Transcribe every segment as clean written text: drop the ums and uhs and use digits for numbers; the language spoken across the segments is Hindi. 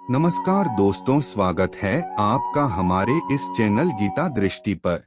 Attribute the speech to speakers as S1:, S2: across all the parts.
S1: नमस्कार दोस्तों, स्वागत है आपका हमारे इस चैनल गीता दृष्टि पर।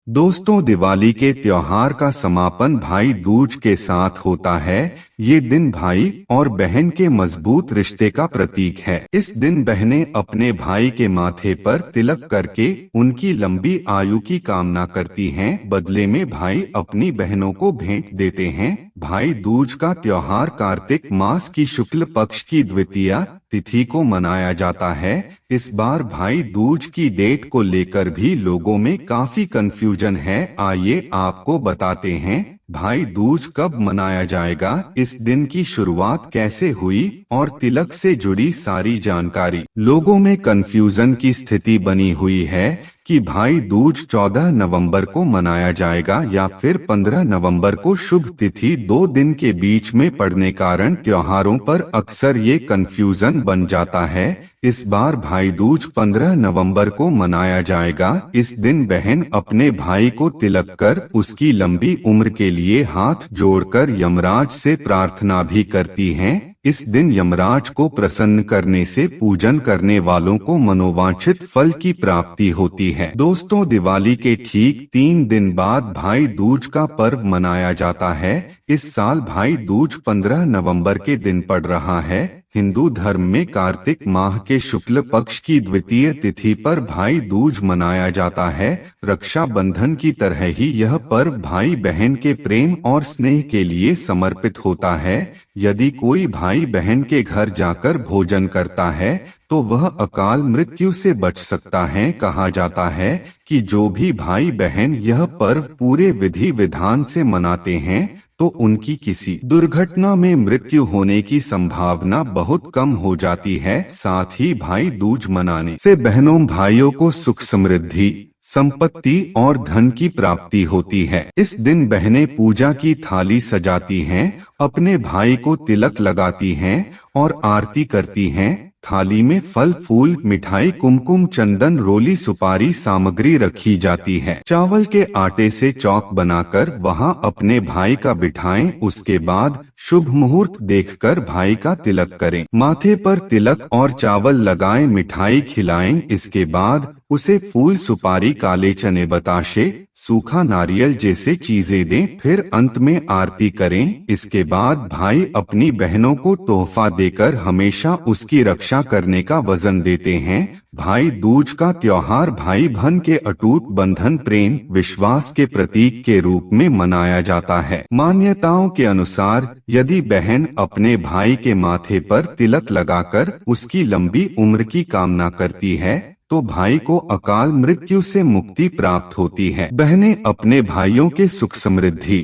S1: दोस्तों, दिवाली के त्योहार का समापन भाई दूज के साथ होता है। ये दिन भाई और बहन के मजबूत रिश्ते का प्रतीक है। इस दिन बहनें अपने भाई के माथे पर तिलक करके उनकी लंबी आयु की कामना करती हैं। बदले में भाई अपनी बहनों को भेंट देते हैं। भाई दूज का त्योहार कार्तिक मास की शुक्ल पक्ष की द्वितीया तिथि को मनाया जाता है। इस बार भाई दूज की डेट को लेकर भी लोगों में काफी कंफ्यूजन है। आइए आपको बताते हैं भाई दूज कब मनाया जाएगा, इस दिन की शुरुआत कैसे हुई और तिलक से जुड़ी सारी जानकारी। लोगों में कंफ्यूजन की स्थिति बनी हुई है कि भाई दूज 14 नवंबर को मनाया जाएगा या फिर 15 नवंबर को। शुभ तिथि 2 दिन के बीच में पड़ने कारण त्योहारों पर अक्सर ये कंफ्यूजन बन जाता है। इस बार भाई दूज 15 नवंबर को मनाया जाएगा। इस दिन बहन अपने भाई को तिलक कर उसकी लंबी उम्र के लिए हाथ जोड़कर यमराज से प्रार्थना भी करती हैं। इस दिन यमराज को प्रसन्न करने से पूजन करने वालों को मनोवांछित फल की प्राप्ति होती है। दोस्तों, दिवाली के ठीक 3 दिन बाद भाई दूज का पर्व मनाया जाता है। इस साल भाई दूज 15 नवंबर के दिन पड़ रहा है। हिंदू धर्म में कार्तिक माह के शुक्ल पक्ष की द्वितीय तिथि पर भाई दूज मनाया जाता है। रक्षा बंधन की तरह ही यह पर्व भाई बहन के प्रेम और स्नेह के लिए समर्पित होता है। यदि कोई भाई बहन के घर जाकर भोजन करता है तो वह अकाल मृत्यु से बच सकता है। कहा जाता है कि जो भी भाई बहन यह पर्व पूरे विधि विधान से मनाते हैं तो उनकी किसी दुर्घटना में मृत्यु होने की संभावना बहुत कम हो जाती है। साथ ही भाई दूज मनाने से बहनों भाइयों को सुख समृद्धि, संपत्ति और धन की प्राप्ति होती है। इस दिन बहनें पूजा की थाली सजाती हैं, अपने भाई को तिलक लगाती हैं और आरती करती हैं। थाली में फल फूल, मिठाई, कुमकुम, चंदन, रोली, सुपारी सामग्री रखी जाती है। चावल के आटे से चौक बनाकर वहां अपने भाई का बिठाएं। उसके बाद शुभ मुहूर्त देखकर भाई का तिलक करें। माथे पर तिलक और चावल लगाएं, मिठाई खिलाएं। इसके बाद उसे फूल, सुपारी, काले चने, बताशे, सूखा नारियल जैसे चीजें दें। फिर अंत में आरती करें। इसके बाद भाई अपनी बहनों को तोहफा देकर हमेशा उसकी रक्षा करने का वचन देते हैं। भाई दूज का त्योहार भाई बहन के अटूट बंधन, प्रेम, विश्वास के प्रतीक के रूप में मनाया जाता है। मान्यताओं के अनुसार यदि बहन अपने भाई के माथे पर तिलक लगाकर उसकी लंबी उम्र की कामना करती है तो भाई को अकाल मृत्यु से मुक्ति प्राप्त होती है। बहनें अपने भाइयों के सुख समृद्धि,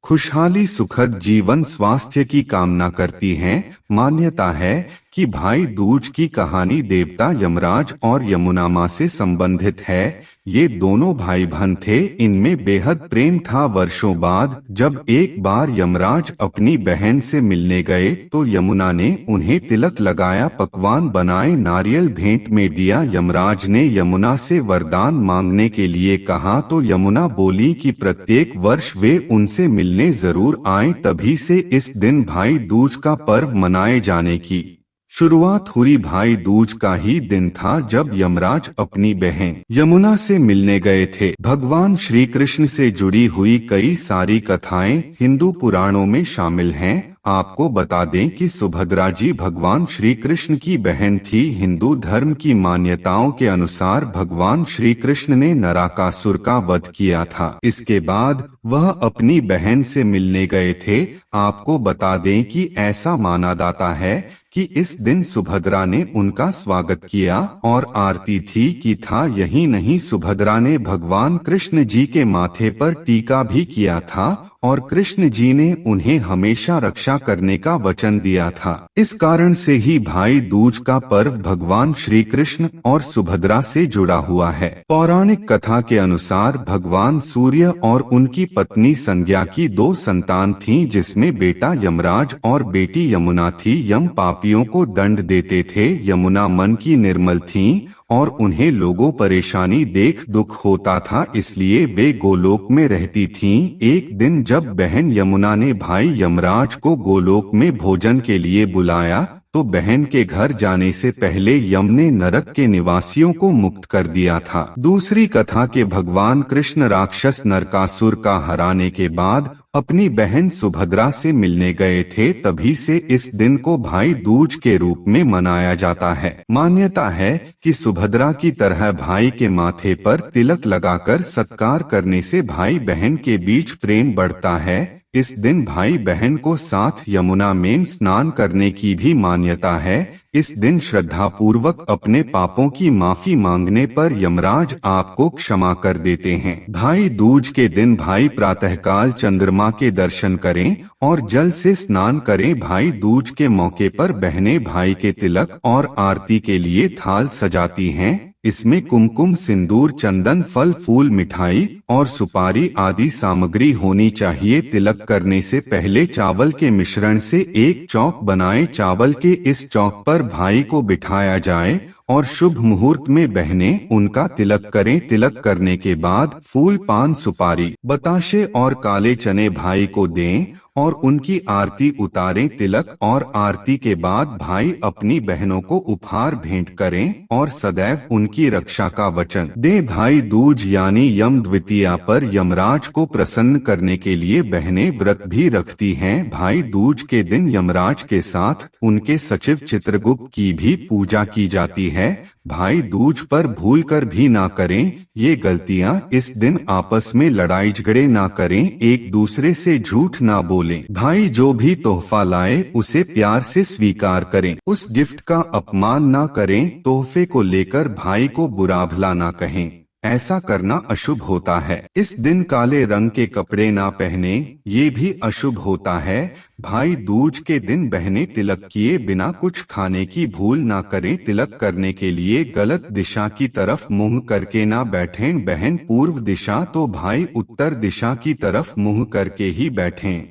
S1: खुशहाली, सुखद जीवन, स्वास्थ्य की कामना करती हैं। मान्यता है कि भाई दूज की कहानी देवता यमराज और यमुना माँ से संबंधित है। ये दोनों भाई बहन थे, इनमें बेहद प्रेम था। वर्षों बाद जब एक बार यमराज अपनी बहन से मिलने गए तो यमुना ने उन्हें तिलक लगाया, पकवान बनाए, नारियल भेंट में दिया। यमराज ने यमुना से वरदान मांगने के लिए कहा तो यमुना बोली कि प्रत्येक वर्ष वे उनसे मिलने जरूर आएं। तभी से इस दिन भाई दूज का पर्व मनाए जाने की शुरुआत हुई। भाई दूज का ही दिन था जब यमराज अपनी बहन यमुना से मिलने गए थे। भगवान श्री कृष्ण से जुड़ी हुई कई सारी कथाएं हिंदू पुराणों में शामिल हैं। आपको बता दें कि सुभद्रा जी भगवान श्री कृष्ण की बहन थी। हिंदू धर्म की मान्यताओं के अनुसार भगवान श्री कृष्ण ने नरकासुर का वध किया था। इसके बाद वह अपनी बहन से मिलने गए थे। आपको बता दें कि ऐसा माना जाता है कि इस दिन सुभद्रा ने उनका स्वागत किया और आरती थी की था। यही नहीं, सुभद्रा ने भगवान कृष्ण जी के माथे पर टीका भी किया था और कृष्ण जी ने उन्हें हमेशा रक्षा करने का वचन दिया था। इस कारण से ही भाई दूज का पर्व भगवान श्री कृष्ण और सुभद्रा से जुड़ा हुआ है। पौराणिक कथा के अनुसार भगवान सूर्य और उनकी पत्नी संज्ञा की 2 संतान थीं, जिसमें बेटा यमराज और बेटी यमुना थी। यम पाप पापियों को दंड देते थे। यमुना मन की निर्मल थीं और उन्हें लोगों परेशानी देख दुख होता था, इसलिए वे गोलोक में रहती थीं। एक दिन जब बहन यमुना ने भाई यमराज को गोलोक में भोजन के लिए बुलाया तो बहन के घर जाने से पहले यम ने नरक के निवासियों को मुक्त कर दिया था। दूसरी कथा के भगवान कृष्ण राक्षस नरकासुर का हराने के बाद अपनी बहन सुभद्रा से मिलने गए थे, तभी से इस दिन को भाई दूज के रूप में मनाया जाता है। मान्यता है कि सुभद्रा की तरह भाई के माथे पर तिलक लगाकर सत्कार करने से भाई बहन के बीच प्रेम बढ़ता है। इस दिन भाई बहन को साथ यमुना में स्नान करने की भी मान्यता है। इस दिन श्रद्धा पूर्वक अपने पापों की माफी मांगने पर यमराज आपको क्षमा कर देते हैं। भाई दूज के दिन भाई प्रातःकाल चंद्रमा के दर्शन करें और जल से स्नान करें। भाई दूज के मौके पर बहनें भाई के तिलक और आरती के लिए थाल सजाती हैं। इसमें कुमकुम, सिंदूर, चंदन, फल फूल, मिठाई और सुपारी आदि सामग्री होनी चाहिए। तिलक करने से पहले चावल के मिश्रण से एक चौक बनाएं। चावल के इस चौक पर भाई को बिठाया जाए और शुभ मुहूर्त में बहनें उनका तिलक करें। तिलक करने के बाद फूल, पान, सुपारी, बताशे और काले चने भाई को दें और उनकी आरती उतारें। तिलक और आरती के बाद भाई अपनी बहनों को उपहार भेंट करें और सदैव उनकी रक्षा का वचन दें। भाई दूज यानी यम द्वितीया पर यमराज को प्रसन्न करने के लिए बहनें व्रत भी रखती हैं। भाई दूज के दिन यमराज के साथ उनके सचिव चित्रगुप्त की भी पूजा की जाती है। भाई दूज पर भूल कर भी ना करें ये गलतियां। इस दिन आपस में लड़ाई झगड़े ना करें, एक दूसरे से झूठ ना बोलें। भाई जो भी तोहफा लाए उसे प्यार से स्वीकार करें, उस गिफ्ट का अपमान ना करें। तोहफे को लेकर भाई को बुरा भला ना कहें, ऐसा करना अशुभ होता है। इस दिन काले रंग के कपड़े ना पहने, ये भी अशुभ होता है। भाई दूज के दिन बहनें तिलक किए बिना कुछ खाने की भूल ना करें। तिलक करने के लिए गलत दिशा की तरफ मुंह करके ना बैठें। बहन पूर्व दिशा तो भाई उत्तर दिशा की तरफ मुंह करके ही बैठें।